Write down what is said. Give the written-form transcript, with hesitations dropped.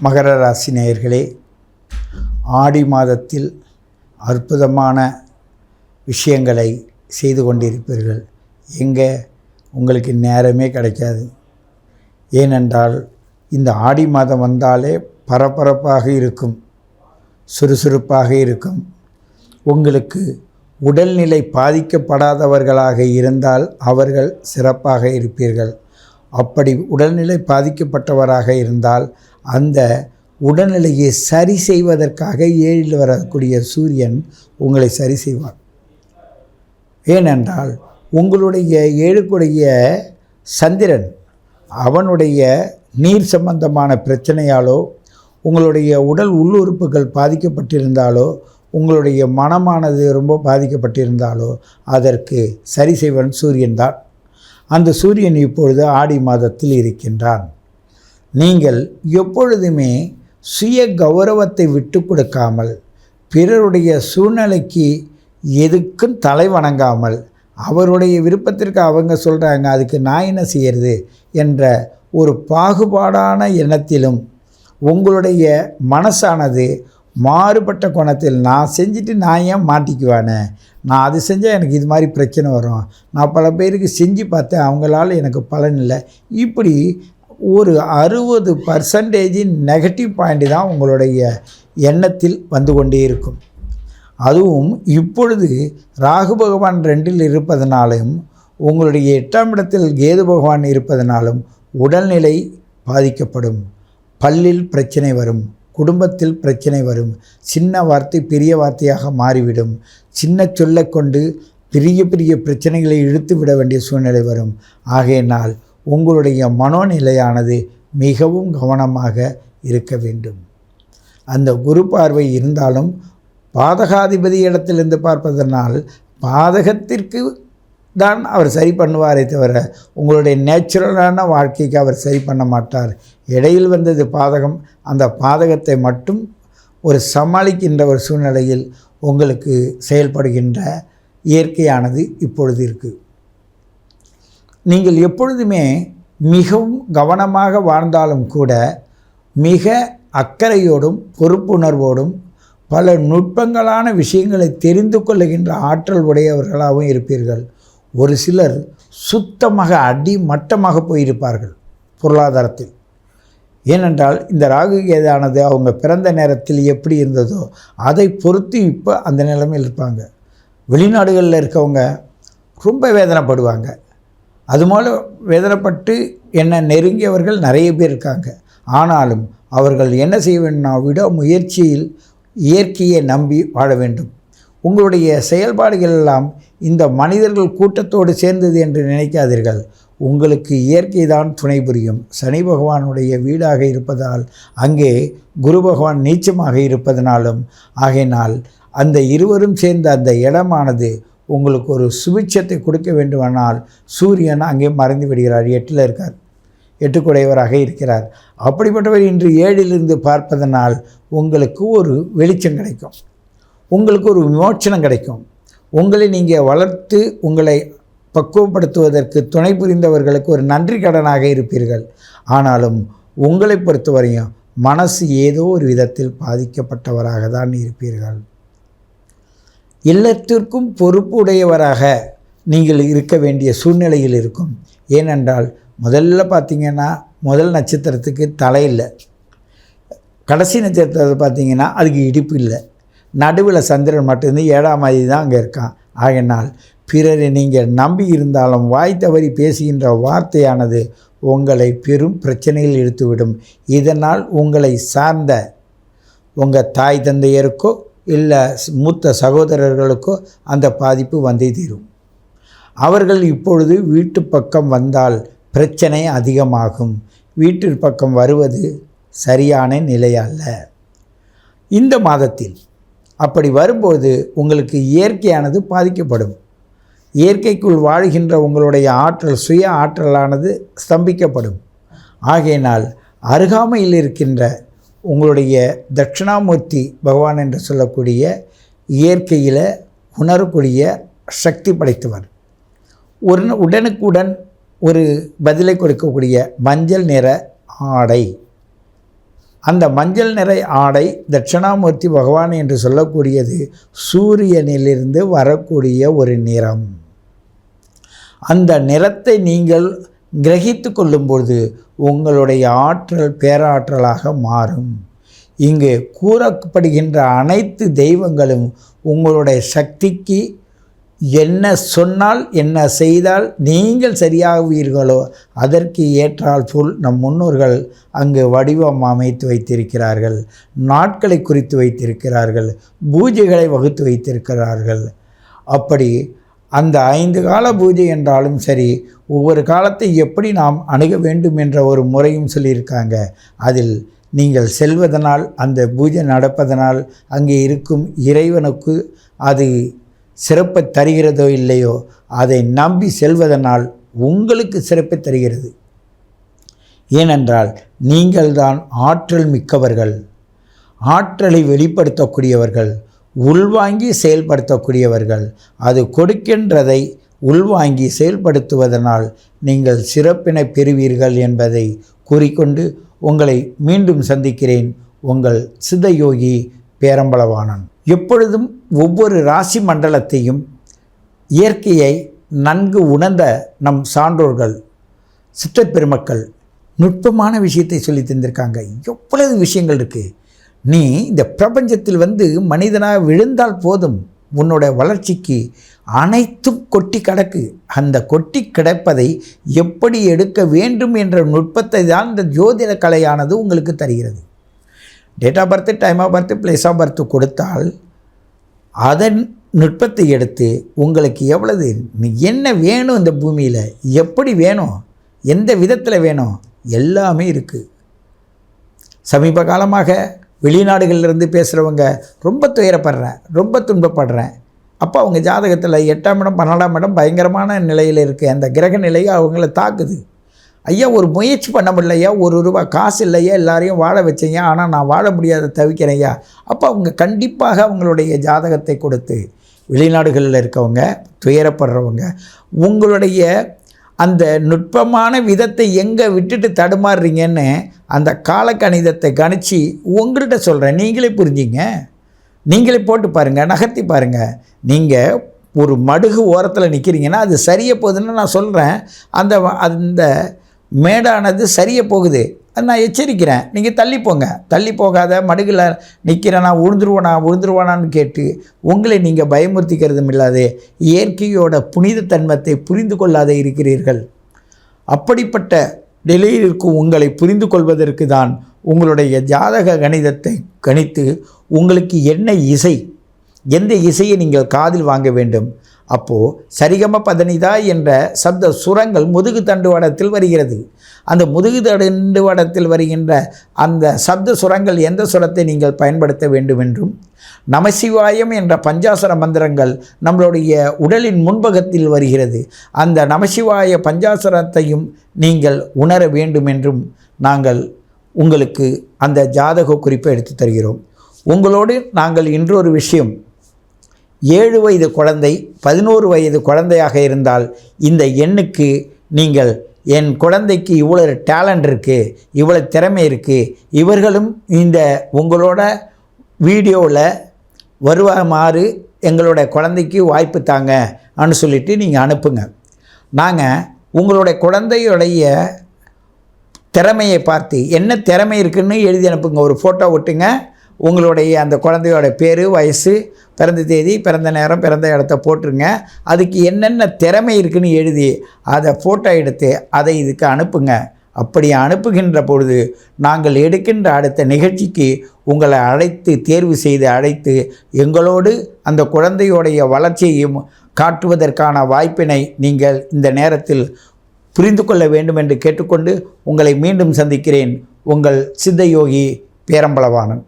மகர ராசி நேயர்களே, ஆடி மாதத்தில் அற்புதமான விஷயங்களை செய்து கொண்டிருப்பீர்கள். எங்கே உங்களுக்கு நேரமே கிடைக்காது. ஏனென்றால் இந்த ஆடி மாதம் வந்தாலே பரபரப்பாக இருக்கும், சுறுசுறுப்பாக இருக்கும். உங்களுக்கு உடல்நிலை பாதிக்கப்படாதவர்களாக இருந்தால் அவர்கள் சிறப்பாக இருப்பீர்கள். அப்படி உடல்நிலை பாதிக்கப்பட்டவராக இருந்தால் அந்த உடல்நிலையை சரி செய்வதற்காக 7 வரக்கூடிய சூரியன் உங்களை சரி செய்வார். ஏனென்றால் உங்களுடைய 7 சந்திரன் அவனுடைய நீர் சம்பந்தமான பிரச்சனையாலோ, உங்களுடைய உடல் உள்ளுறுப்புகள் பாதிக்கப்பட்டிருந்தாலோ, உங்களுடைய மனமானது ரொம்ப பாதிக்கப்பட்டிருந்தாலோ அதற்கு சரி செய்வன் சூரியன்தான். அந்த சூரியன் இப்பொழுது ஆடி மாதத்தில் இருக்கின்றான். நீங்கள் எப்பொழுதுமே சுய கௌரவத்தை விட்டு கொடுக்காமல், பிறருடைய சூழ்நிலைக்கு எதுக்கும் தலை வணங்காமல், அவருடைய விருப்பத்திற்கு அவங்க சொல்கிறாங்க அதுக்கு நான் என்ன செய்கிறது என்ற ஒரு பாகுபாடான எண்ணத்திலும் உங்களுடைய மனசானது மாறுபட்ட கோணத்தில் நான் செஞ்சுட்டு நான் ஏன் மாட்டிக்குவானே, நான் அது செஞ்சால் எனக்கு இது மாதிரி பிரச்சனை வரும், நான் பல பேருக்கு செஞ்சு பார்த்தேன் அவங்களால எனக்கு பலன் இல்லை, இப்படி ஒரு 60% நெகட்டிவ் பாயிண்ட் தான் உங்களுடைய எண்ணத்தில் வந்து கொண்டே இருக்கும். அதுவும் இப்பொழுது ராகு பகவான் 2இல் இருப்பதனாலும் உங்களுடைய 8ஆம் இடத்தில் கேது பகவான் இருப்பதனாலும் உடல்நிலை பாதிக்கப்படும். பல்லில் பிரச்சனை வரும், குடும்பத்தில் பிரச்சனை வரும், சின்ன வார்த்தை பெரிய வார்த்தையாக மாறிவிடும், சின்ன சொல்லை கொண்டு பெரிய பெரிய பிரச்சனைகளை இழுத்து விட வேண்டிய சூழ்நிலை வரும். ஆகையினால் உங்களுடைய மனோநிலையானது மிகவும் கவனமாக இருக்க வேண்டும். அந்த குரு பார்வை இருந்தாலும் பாதகாதிபதி இடத்திலிருந்து பார்ப்பதனால் பாதகத்திற்கு தான் அவர் சரி பண்ணுவாரே தவிர உங்களுடைய நேச்சுரலான வாழ்க்கைக்கு அவர் சரி பண்ண மாட்டார். இடையில் வந்தது பாதகம், அந்த பாதகத்தை மட்டும் ஒரு சமாளிக்கின்ற ஒரு சூழ்நிலையில் உங்களுக்கு செயல்படுகின்ற இயற்கையானது இப்பொழுது இருக்குது. நீங்கள் எப்பொழுதுமே மிகவும் கவனமாக வாழ்ந்தாலும் கூட மிக அக்கறையோடும் பொறுப்புணர்வோடும் பல நுட்பங்களான விஷயங்களை தெரிந்து கொள்ளுகின்ற ஆற்றல் உடையவர்களாகவும் இருப்பீர்கள். ஒரு சிலர் சுத்தமாக அடிமட்டமாக போயிருப்பார்கள் பொருளாதாரத்தில். ஏனென்றால் இந்த ராகு கேதானது அவங்க பிறந்த நேரத்தில் எப்படி இருந்ததோ அதை பொறுத்து இப்போ அந்த நிலைமையில் இருப்பாங்க. வெளிநாடுகளில் இருக்கவங்க ரொம்ப வேதனைப்படுவாங்க. அதுபோல் வேதனைப்பட்டு என்னை நெருங்கியவர்கள் நிறைய பேர் இருக்காங்க. ஆனாலும் அவர்கள் என்ன செய்ய வேண்டும்னா விடாமுயற்சியில் இயற்கையை நம்பி வாழ வேண்டும். உங்களுடைய செயல்பாடுகள் எல்லாம் இந்த மனிதர்கள் கூட்டத்தோடு சேர்ந்தது என்று நினைக்காதீர்கள். உங்களுக்கு இயற்கை தான் துணை புரியும். சனி பகவானுடைய வீடாக இருப்பதால் அங்கே குரு பகவான் நீச்சமாக இருப்பதனாலும் ஆகையினால் அந்த இருவரும் சேர்ந்த அந்த இடமானது உங்களுக்கு ஒரு சுபிட்சத்தை கொடுக்க வேண்டுமானால் சூரியன் அங்கே மறைந்து விடுகிறார். 8இல் இருக்கார், 8 இருக்கிறார். அப்படிப்பட்டவர் இன்று 7இலிருந்து பார்ப்பதனால் உங்களுக்கு ஒரு வெளிச்சம் கிடைக்கும், உங்களுக்கு ஒரு விமோச்சனம் கிடைக்கும். உங்களை நீங்கள் வளர்த்து உங்களை பக்குவப்படுத்துவதற்கு துணை புரிந்தவர்களுக்கு ஒரு நன்றி கடனாக இருப்பீர்கள். ஆனாலும் உங்களை பொறுத்தவரையும் மனசு ஏதோ ஒரு விதத்தில் பாதிக்கப்பட்டவராக தான் இருப்பீர்கள். எல்லாத்திற்கும் பொறுப்பு உடையவராக நீங்கள் இருக்க வேண்டிய சூழ்நிலையில் இருக்கும். ஏனென்றால் முதல்ல பார்த்திங்கன்னா முதல் நட்சத்திரத்துக்கு தலை இல்லை, கடைசி நட்சத்திரத்தை பார்த்திங்கன்னா அதுக்கு இடுப்பு இல்லை, நடுவில் சந்திரன் மட்டும்தான் 7ஆம் அதிபதி தான் அங்கே இருக்கான். ஆகையினால் பிறரை நீங்கள் நம்பி இருந்தாலும் வாய் தவறி பேசுகின்ற வார்த்தையானது உங்களை பெரும் பிரச்சனையில் இழுத்துவிடும். இதனால் உங்களை சார்ந்த உங்கள் தாய் தந்தையருக்கோ இல்லை மூத்த சகோதரர்களுக்கோ அந்த பாதிப்பு வந்தே தீரும். அவர்கள் இப்பொழுது வீட்டு பக்கம் வந்தால் பிரச்சனை அதிகமாகும். வீட்டு பக்கம் வருவது சரியான நிலையல்ல. இந்த மாதத்தில் அப்படி வரும்போது உங்களுக்கு இயற்கையானது பாதிக்கப்படும். இயற்கைக்குள் வாழ்கின்ற உங்களுடைய ஆற்றல், சுய ஆற்றலானது ஸ்தம்பிக்கப்படும். ஆகையினால் அருகாமையில் இருக்கின்ற உங்களுடைய தட்சிணாமூர்த்தி பகவான் என்று சொல்லக்கூடிய இயற்கையில் உணரக்கூடிய சக்தி படைத்தவர், உடனுக்குடன் ஒரு பதிலை கொடுக்கக்கூடிய மஞ்சள் நிற ஆடை அந்த மஞ்சள் நிற ஆடை தட்சிணாமூர்த்தி பகவான் என்று சொல்லக்கூடியது சூரியனிலிருந்து வரக்கூடிய ஒரு நிறம். அந்த நிறத்தை நீங்கள் கிரகித்து கொள்ளும்பொழுது உங்களுடைய ஆற்றல் பேராற்றலாக மாறும். இங்கு கூறப்படுகின்ற அனைத்து தெய்வங்களும் உங்களுடைய சக்திக்கு என்ன சொன்னால் என்ன செய்தால் நீங்கள் சரியாகுவீர்களோ அதற்கு ஏற்றால் போல் நம் முன்னோர்கள் அங்கு வடிவம் அமைத்து வைத்திருக்கிறார்கள், நாட்களை குறித்து வைத்திருக்கிறார்கள், பூஜைகளை வகுத்து வைத்திருக்கிறார்கள். அப்படி அந்த 5 கால பூஜை என்றாலும் சரி, ஒவ்வொரு காலத்தை எப்படி நாம் அணுக வேண்டும் என்ற ஒரு முறையும் சொல்லியிருக்காங்க. அதில் நீங்கள் செல்வதனால், அந்த பூஜை நடப்பதனால் அங்கே இருக்கும் இறைவனுக்கு அது சிறப்பை தருகிறதோ இல்லையோ, அதை நம்பி செல்வதனால் உங்களுக்கு சிறப்பை தருகிறது. ஏனென்றால் நீங்கள்தான் ஆற்றல் மிக்கவர்கள், ஆற்றலை வெளிப்படுத்தக்கூடியவர்கள், உள்வாங்கி செயல்படுத்தக்கூடியவர்கள். அது கொடுக்கின்றதை உள்வாங்கி செயல்படுத்துவதனால் நீங்கள் சிறப்பினை பெறுவீர்கள் என்பதை கூறிக்கொண்டு உங்களை மீண்டும் சந்திக்கிறேன். உங்கள் சித்தயோகி பேரம்பலவாணன். எப்பொழுதும் ஒவ்வொரு ராசி மண்டலத்தையும் இயற்கையை நன்கு உணர்ந்த நம் சான்றோர்கள், சிற்றப்பெருமக்கள் நுட்பமான விஷயத்தை சொல்லி தந்திருக்காங்க. எவ்வளவு விஷயங்கள் இருக்குது. நீ இந்த பிரபஞ்சத்தில் மனிதனாக விழுந்தால் போதும், உன்னோட வளர்ச்சிக்கு அனைத்தும் கொட்டி கிடக்கு. அந்த கொட்டி கிடப்பதை எப்படி எடுக்க வேண்டும் என்ற நுட்பத்தை தான் இந்த ஜோதிட கலையானது உங்களுக்கு தருகிறது. Date of birth, time of birth, place of birth கொடுத்தால் அதன் நுட்பத்தை எடுத்து உங்களுக்கு எவ்வளவு என்ன வேணும், இந்த பூமியில் எப்படி வேணும், எந்த விதத்தில் வேணும், எல்லாமே இருக்குது. சமீப காலமாக வெளிநாடுகளிலிருந்து பேசுகிறவங்க ரொம்ப துயரப்படுறேன், ரொம்ப துன்பப்படுறேன். அப்போ அவங்க ஜாதகத்தில் 8ஆம் இடம் 12ஆம் இடம் பயங்கரமான நிலையில் இருக்குது. அந்த கிரக நிலையை அவங்கள தாக்குது. ஐயா, ஒரு முயற்சி பண்ண முடியலையா, ₹1 காசு இல்லையா, எல்லாரையும் வாழ வச்சீங்க, ஆனால் நான் வாழ முடியாத தவிக்கிறேன்யா. அப்போ அவங்க கண்டிப்பாக அவங்களுடைய ஜாதகத்தை கொடுத்து, வெளிநாடுகளில் இருக்கவங்க துயரப்படுறவங்க உங்களுடைய அந்த நுட்பமான விதத்தை எங்கே விட்டுட்டு தடுமாறுறீங்கன்னு அந்த காலக்கணிதத்தை கணிச்சு உங்கள்கிட்ட சொல்கிறேன். நீங்களே புரிஞ்சிங்க, நீங்களே போட்டு பாருங்கள், நகர்த்தி பாருங்கள். நீங்கள் ஒரு மடுகு ஓரத்தில் நிற்கிறீங்கன்னா அது சரியாக போகுதுன்னு நான் சொல்கிறேன். அந்த மேடானது சரியாக போகுது, அது நான் எச்சரிக்கிறேன். நீங்கள் தள்ளி போங்க, தள்ளி போகாத. மடுகில் நிற்கிறேன், நான் விழுந்துருவானான்னு கேட்டு உங்களை நீங்கள் பயமுறுத்திக்கிறதும் இல்லாது இயற்கையோட புனித தன்மத்தை புரிந்து கொள்ளாத இருக்கிறீர்கள். அப்படிப்பட்ட நிலையில் இருக்கும் உங்களை புரிந்து கொள்வதற்கு தான் உங்களுடைய ஜாதக கணிதத்தை கணித்து உங்களுக்கு என்ன இசை, எந்த இசையை நீங்கள் காதில் வாங்க வேண்டும். அப்போது சரிகம பதனிதா என்ற சப்த சுரங்கள் முதுகு தண்டுவடத்தில் வருகிறது. அந்த முதுகு தண்டுவடத்தில் வருகின்ற அந்த சப்த சுரங்கள் எந்த சுரத்தை நீங்கள் பயன்படுத்த வேண்டும் என்றும், நமசிவாயம் என்ற பஞ்சாசர மந்திரங்கள் நம்மளுடைய உடலின் முன்பகத்தில் வருகிறது. அந்த நமசிவாய பஞ்சாசரத்தையும் நீங்கள் உணர வேண்டும் என்றும் நாங்கள் உங்களுக்கு அந்த ஜாதக குறிப்பை எடுத்து தருகிறோம். உங்களோடு நாங்கள் இன்றொரு விஷயம், 7 வயது குழந்தை 11 வயது குழந்தையாக இருந்தால் இந்த எண்ணுக்கு நீங்கள் என் குழந்தைக்கு இவ்வளோ டேலண்ட் இருக்குது, இவ்வளோ திறமை இருக்குது, இவர்களும் இந்த உங்களோட வீடியோவில் வருவாமாறு எங்களோட குழந்தைக்கு வாய்ப்பு தாங்க அப்படின்னு சொல்லிவிட்டு நீங்கள் அனுப்புங்க. நாங்கள் உங்களுடைய குழந்தையுடைய திறமையை பார்த்து என்ன திறமை இருக்குதுன்னு எழுதி அனுப்புங்க. ஒரு ஃபோட்டோ விட்டுங்க. உங்களுடைய அந்த குழந்தையோட பேர், வயசு, பிறந்த தேதி, பிறந்த நேரம், பிறந்த இடத்த போட்டுருங்க. அதுக்கு என்னென்ன திறமை இருக்குதுன்னு எழுதி அதை ஃபோட்டோ எடுத்து அதை இதுக்கு அனுப்புங்க. அப்படி அனுப்புகின்ற பொழுது நாங்கள் எடுக்கின்ற அடுத்த நிகழ்ச்சிக்கு உங்களை அழைத்து, தேர்வு செய்து அழைத்து எங்களோடு அந்த குழந்தையோடைய வளர்ச்சியையும் காட்டுவதற்கான வாய்ப்பினை நீங்கள் இந்த நேரத்தில் புரிந்து கொள்ள வேண்டும் என்று கேட்டுக்கொண்டு உங்களை மீண்டும் சந்திக்கிறேன். உங்கள் சித்தயோகி பேரம்பலவாணன்.